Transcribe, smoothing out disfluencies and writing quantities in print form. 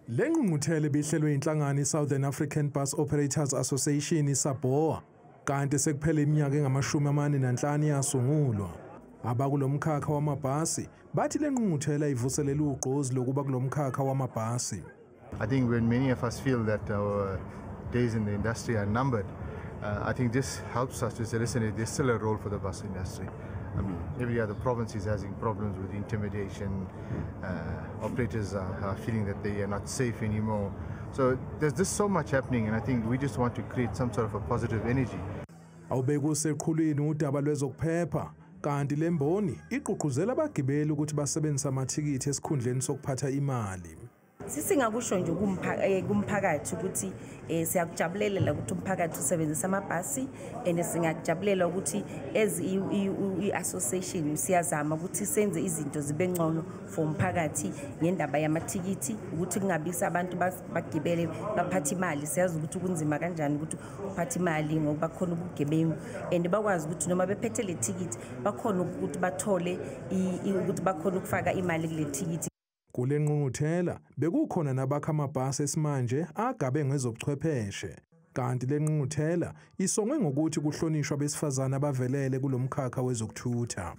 Le ngqungquthela ibihlelwe inhlangano iSouthern African Bus Operators Association iSABOA kanti sekuphele iminyaka engamashumi 45 yasungulwa. Abakulomkhakha wamabhasi bathi le ngqungquthela ivuselela ugqozi lokuba kulomkhakha wamabhasi. I think when many of us feel that our days in the industry are numbered, I think this helps us to say, listen, there's still a role for the bus industry. I mean, every other province is having problems with intimidation. Operators are feeling that they are not safe anymore. So there's just so much happening, and I think we just want to create some sort of a positive energy. Awubekuseqhulwini udaba lwezokuphepha kanti lemboni iqhuqhuzela abagibeli ukuthi basebenzise amathikithi esikhundleni sokuphatha imali. Sisingakusho nje kumphakathi ukuthi siyakujabulela ukuthi umphakathi usebenzisa amabhasi and singakujabulela ukuthi as i-association siyazama ukuthi senze izinto zibe ngcono for umphakathi ngendaba yamathikithi ukuthi kungabisa abantu bagibele baphatha imali. Siyazi ukuthi kunzima kanjani ukuthi uphathe imali ngoba khona ubugebengu and bakwazi ukuthi noma bephethe le ticket bakhona ukuthi bathole ukuthi bakhona ukufaka imali kule ticket. Kule ngqungquthela bekukhona nabakha amabhasi esimanje agabe ngezobuchwepheshe kanti le ngqungquthela isongwe ngokuthi kuhlonishwa besifazana abavelele kulomkhakha wezokuthutha.